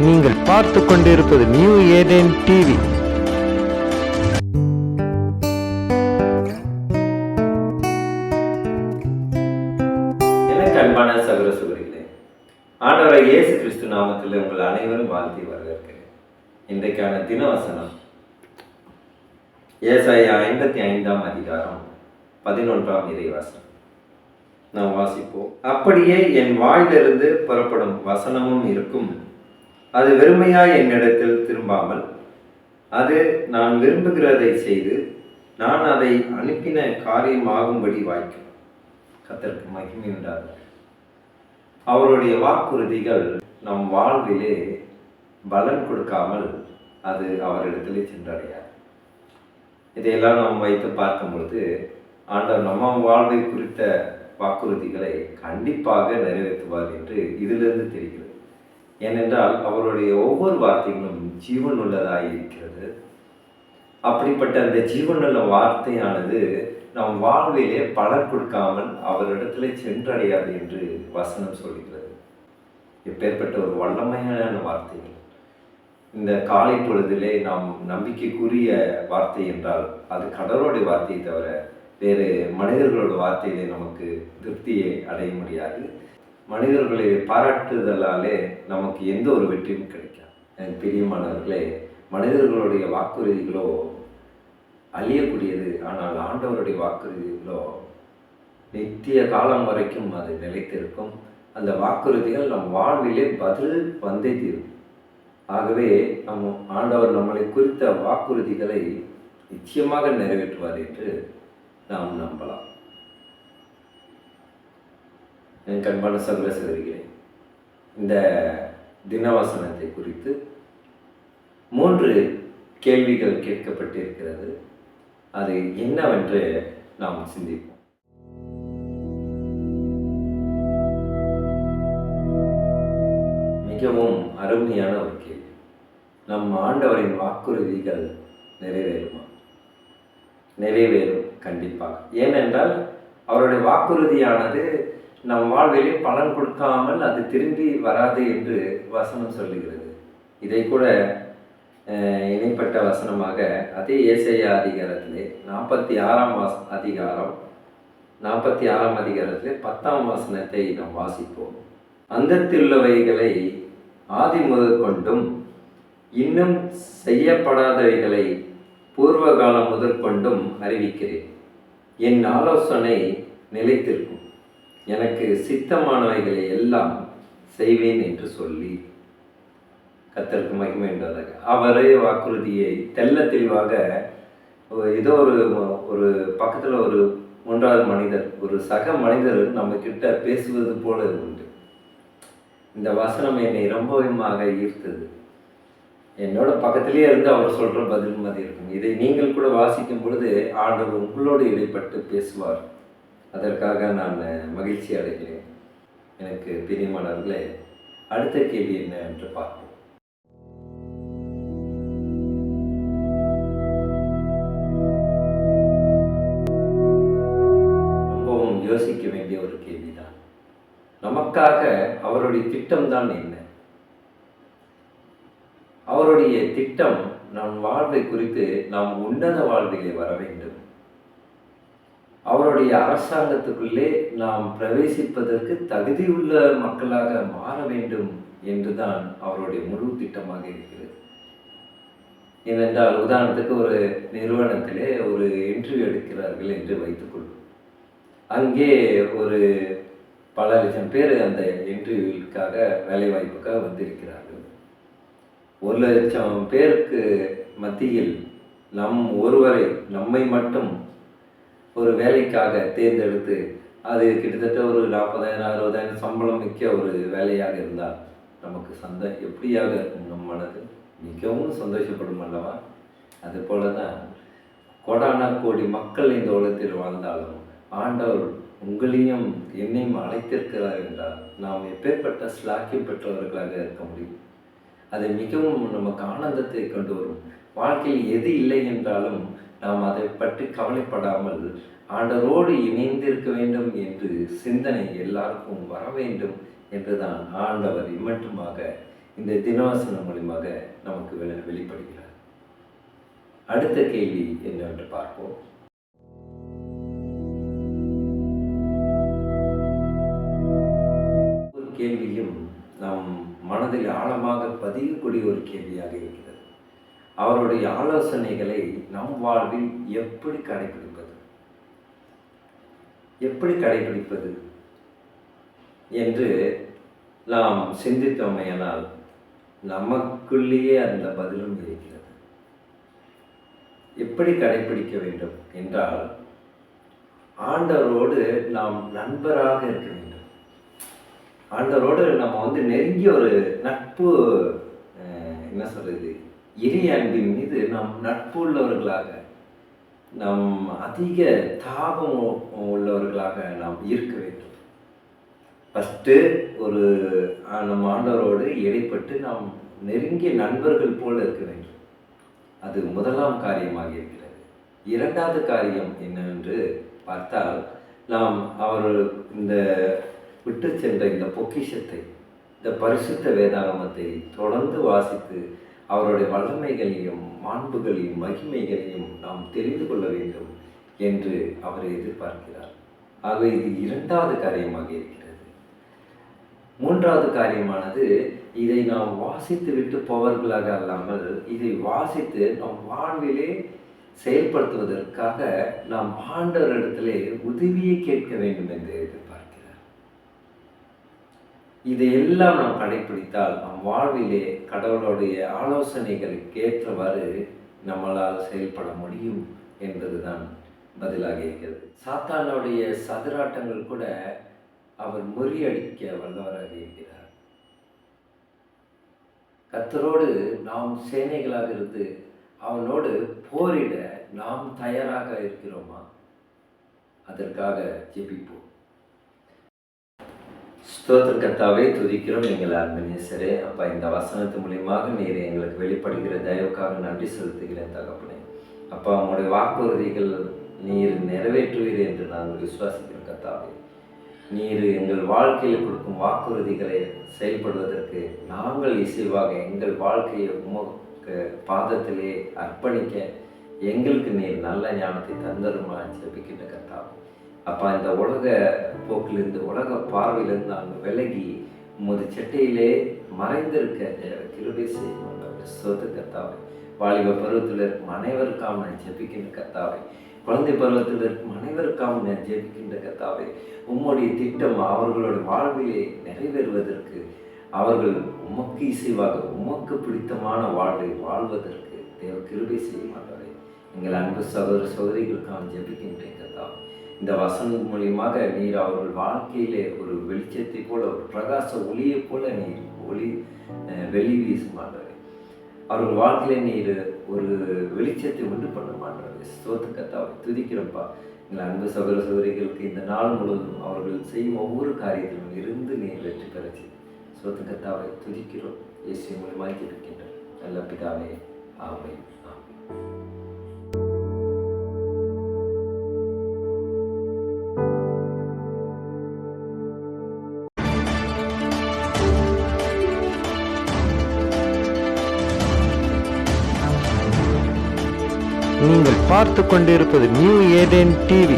நீங்கள் பார்த்து கொண்டிருப்பது நியூ ஏதேன் டிவி. எனக்கு அன்பான சகோதர சகோதரிகளே, ஆண்டவராகிய இயேசு கிறிஸ்து நாமத்தில் உங்கள் அனைவரும் வாழ்த்தி வரவேற்கிறேன். இன்றைக்கான தினவசனம் ஏசாயா 55 அதிகாரம் 11 இறைவசனம். நாம் வாசிப்போம். அப்படியே என் வாயிலிருந்து புறப்படும் வசனமும் இருக்கும், அது வெறுமையாய் என்னிடத்தில் திரும்பாமல், அது நான் விரும்புகிறதை செய்து நான் அதை அனுப்பின காரியமாகும்படி வாய்க்கும். கர்த்தருக்கு மகிமை உண்டாகும். அவருடைய வாக்குறுதிகள் நம் வாழ்விலே பலன் கொடுக்காமல் அது அவரிடத்திலே சென்றடையாது. இதையெல்லாம் நாம் வைத்து பார்க்கும் பொழுது ஆண்டவர் நம்ம வாழ்வை குறித்த வாக்குறுதிகளை கண்டிப்பாக நிறைவேற்றுவார் என்று இதிலிருந்து தெரிகிறது. ஏனென்றால் அவருடைய ஒவ்வொரு வார்த்தைகளும் ஜீவன் உள்ளதாக இருக்கிறது. அப்படிப்பட்ட அந்த ஜீவனுள்ள வார்த்தையானது நம் வாழ்விலே பலன் கொடுக்காமல் அவரிடத்திலே சென்றடையாது என்று வசனம் சொல்கிறது. எப்பேற்பட்ட ஒரு வல்லமையான வார்த்தைகள்! இந்த காலை பொழுதிலே நாம் நம்பிக்கைக்குரிய வார்த்தை என்றால் அது கடவுளுடைய வார்த்தையை தவிர வேறு மனிதர்களோட வார்த்தையிலே நமக்கு திருப்தியை அடைய முடியாது. மனிதர்களை பாராட்டுதலாலே நமக்கு எந்த ஒரு வெற்றியும் கிடைக்காது. எனக்கு பிரியமானவர்களே, மனிதர்களுடைய வாக்குறுதிகளோ அழியக்கூடியது, ஆனால் ஆண்டவருடைய வாக்குறுதிகளோ நித்திய காலம் வரைக்கும் அது நிலைத்திருக்கும். அந்த வாக்குறுதிகள் நம் வாழ்விலே பதில் வந்தே தீரும். ஆகவே ஆண்டவர் நம்மளை குறித்த வாக்குறுதிகளை நிச்சயமாக நிறைவேற்றுவார் என்று நாம் நம்பலாம். என் அன்பான சகோதர சகோதரிகளே, இந்த தினவசனத்தை குறித்து 3 கேள்விகள் கேட்கப்பட்டிருக்கிறது. அது என்னவென்று நாம் சிந்திப்போம். மிகவும் அருமையான ஒரு கேள்வி. நம் ஆண்டவரின் வாக்குறுதிகள் நிறைவேறுமா? நிறைவேறும், கண்டிப்பாக. ஏனென்றால் அவருடைய வாக்குறுதியானது நம் வாழ்விலே பலன் கொடுக்காமல் அது திரும்பி வராது என்று வசனம் சொல்லுகிறது. இதை கூட இணைப்பட்ட வசனமாக அதே ஏசாயா அதிகாரத்திலே 46 அதிகாரத்திலே 10 வசனத்தை நாம் வாசிப்போம். அந்தத்திலுள்ளவைகளை ஆதி முதற் கொண்டும் இன்னும் செய்யப்படாதவைகளை பூர்வ காலம் முதற்கொண்டும் அறிவிக்கிறேன். என் ஆலோசனை நிலைத்திருக்கும், எனக்கு சித்தமானவைகளை எல்லாம் செய்வேன் என்று சொல்லி. கர்த்தருக்கு மகிமை என்பதாக அவரே வாக்குறுதியை தெள்ள தெளிவாக ஏதோ ஒரு பக்கத்தில் ஒரு 3வது மனிதர், ஒரு சக மனிதர் நம்ம கிட்ட பேசுவது போல உண்டு. இந்த வசனம் என்னை ரொம்பவுமாக ஈர்த்தது. என்னோட பக்கத்திலேயே இருந்து அவர் சொல்கிற பதில் மாதிரி இருக்கும். இதை நீங்கள் கூட வாசிக்கும் பொழுது ஆண்டவர் உங்களோடு இடைப்பட்டு பேசுவார். அதற்காக நான் மகிழ்ச்சி அடைகிறேன். எனக்கு பிரியமானவர்களே, அடுத்த கேள்வி என்ன என்று பார்ப்போம். ரொம்பவும் யோசிக்க வேண்டிய ஒரு கேள்விதான். நமக்காக அவருடைய திட்டம்தான் என்ன? அவருடைய திட்டம் நம் வாழ்வை குறித்து நாம் உன்னத வாழ்விலே வர வேண்டும். அவருடைய அரசாங்கத்துக்குள்ளே நாம் பிரவேசிப்பதற்கு தகுதியுள்ள மக்களாக மாற வேண்டும் என்றுதான் அவருடைய முழு திட்டமாக இருக்கிறது. ஏனென்றால் உதாரணத்துக்கு ஒரு நிறுவனத்திலே ஒரு இன்டர்வியூ எடுக்கிறார்கள் என்று வைத்துக்கொள்வோம். அங்கே ஒரு பல லட்சம் பேர் அந்த இன்டர்வியூக்காக வேலை வாய்ப்புக்காக வந்திருக்கிறார்கள். 1,00,000 பேருக்கு மத்தியில் நம்மை மட்டும் ஒரு வேலைக்காக தேர்ந்தெடுத்து அது கிட்டத்தட்ட ஒரு 40,000 60,000 சம்பளம் மிக்க ஒரு வேலையாக இருந்தால் நமக்கு எப்படியாக இருக்கும்? நம் மனது மிகவும் சந்தோஷப்படும் அல்லவா? அதுபோல தான் கோடான கோடி மக்கள் இந்த உலகத்தில் வாழ்ந்தாலும் ஆண்டவர் உங்களையும் என்னையும் அழைத்திருக்கிறார் என்றால் நாம் எப்பேற்பட்ட ஸ்லாக்கியம் பெற்றவர்களாக இருக்க முடியும். அது மிகவும் நமக்கு ஆனந்தத்தை கொண்டு வரும். வாழ்க்கையில் எது இல்லை என்றாலும் நாம் அதை பற்றி கவலைப்படாமல் ஆண்டவரோடு இணைந்திருக்க வேண்டும் என்று சிந்தனை எல்லாருக்கும் வர வேண்டும் என்றுதான் ஆண்டவர் இம்மட்டுமாக இந்த தினவசனம் மூலியமாக நமக்கு வெளிப்படுகிறார். அடுத்த கேள்வி என்னவென்று பார்ப்போம். ஒரு கேள்வியும் நம் மனதில் ஆழமாக பதியக்கூடிய ஒரு கேள்வியாக இருக்கிறது. அவருடைய ஆலோசனைகளை நம் வாழ்வில் எப்படி கடைபிடிப்பது என்று நாம் சிந்தித்தோமையானால் நமக்குள்ளேயே அந்த பதிலும் இருக்கிறது. எப்படி கடைபிடிக்க வேண்டும் என்றால், ஆண்டவரோடு நாம் நண்பராக இருக்க வேண்டும். ஆண்டவரோடு நம்ம நெருங்கிய ஒரு நட்பு, என்ன சொல்றது, இறை அன்பின் மீது நாம் நட்பு உள்ளவர்களாக, நாம் அதிக தாபம் உள்ளவர்களாக நாம் இருக்க வேண்டும். ஃபஸ்ட்டு ஒரு நம்ம ஆண்டவரோடு இடைப்பட்டு நாம் நெருங்கிய நண்பர்கள் போல இருக்க வேண்டும். அது முதலாம் காரியமாக இருக்கிறது. இரண்டாவது காரியம் என்னவென்று பார்த்தால், நாம் அவர் இந்த விட்டு சென்ற இந்த பொக்கிஷத்தை, இந்த பரிசுத்த வேதாகமத்தை தொடர்ந்து வாசித்து அவருடைய வல்லமைகளையும் மாண்புகளையும் மகிமைகளையும் நாம் தெரிந்து கொள்ள வேண்டும் என்று அவர் எதிர்பார்க்கிறார். ஆக இது இரண்டாவது காரியமாக இருக்கிறது. மூன்றாவது காரியமானது, இதை நாம் வாசித்து விட்டு போவர்களாக அல்லாமல் இதை வாசித்து நம் வாழ்விலே செயல்படுத்துவதற்காக நாம் ஆண்டவரிடத்திலே உதவியை கேட்க வேண்டும் என்று எதிர்பார்க்கிறார். இதையெல்லாம் நாம் கடைபிடித்தால் நம் வாழ்விலே கடவுளுடைய ஆலோசனைகளுக்கு ஏற்றவாறு நம்மளால் செயல்பட முடியும் என்பதுதான் பதிலாக இருக்கிறது. சாத்தானுடைய சதுராட்டங்கள் கூட அவர் முறியடிக்க வல்லவராக இருக்கிறார். கர்த்தரோடு நாம் சேனைகளாக இருந்து அவனோடு போரிட நாம் தயாராக இருக்கிறோமா? அதற்காக ஜெபிப்போம். ஸ்தோத்திரம் கர்த்தாவே, துதிக்கிறோம் எங்கள் அன்பனேசரே. அப்பா, இந்த வசனத்து மூலியமாக நீர் எங்களுக்கு வெளிப்படுகிற தயவுக்காக நன்றி செலுத்துகிறேன் தகப்பனே. அப்பா, உங்களுடைய வாக்குறுதிகள் நீர் நிறைவேற்றுவீர் என்று நாங்கள் விசுவாசிக்கிறோம் கர்த்தாவே. நீர் எங்கள் வாழ்க்கையில் கொடுக்கும் வாக்குறுதிகளை செயல்படுவதற்கு நாங்கள் இசைவாக எங்கள் வாழ்க்கையை உமக்கு பாதத்திலே அர்ப்பணிக்க எங்களுக்கு நீர் நல்ல ஞானத்தை தந்தருமா ஜெபிக்கின்ற கர்த்தாவே. அப்பா, இந்த உலக போக்கிலிருந்து, உலக பார்வையிலிருந்து நாங்கள் விலகி உமது சட்டையிலே மறைந்திருக்க கிருபை செய்யும் ஸ்தோத்திரம் கர்த்தாவே. வாலிப பருவத்தில் இருக்கும் அனைவருக்காக நான் ஜெபிக்கின்ற கர்த்தாவே. குழந்தை பருவத்தில் இருக்கும் அனைவருக்காக நான் ஜெபிக்கின்ற கர்த்தாவே. உம்முடைய திட்டம் அவர்களோட வாழ்விலே நிறைவேறுவதற்கு, அவர்கள் உமக்கு இசைவாக உமக்கு பிடித்தமான வாழ்வை வாழ்வதற்கு தேவ கிருபை செய்ய மாட்டாரே. எங்கள் அன்பு சகோதர சகோதரிகளுக்காக ஜெபிக்கின்றேன் கர்த்தாவே. இந்த வசனம் மூலியமாக நீர் அவர்கள் வாழ்க்கையிலே ஒரு வெளிச்சத்தை போல, ஒரு பிரகாச ஒளியை போல நீர் ஒளி வெளி வீச மாட்டாரே. அவர்கள் வாழ்க்கையில நீர் ஒரு வெளிச்சத்தை உண்டு பண்ண மாட்டாரு. ஸ்தோத்திரம் கர்த்தாவே, துதிக்கிறப்பா. எங்கள் அன்பு சகோதர சகோதரிகளுக்கு இந்த நாள் முழுவதும் அவர்கள் செய்யும் ஒவ்வொரு காரியத்திலும் இருந்து நீர் வெற்றி பெறச்சு. ஸ்தோத்திரம் கர்த்தாவே, துதிக்கிறோம். இயேசு மூலமாய் ஜெபிக்கின்றோம் நல்ல பிதாவே, ஆமென். நீங்கள் பார்த்து கொண்டிருப்பது நியூ ஏதேன் டிவி.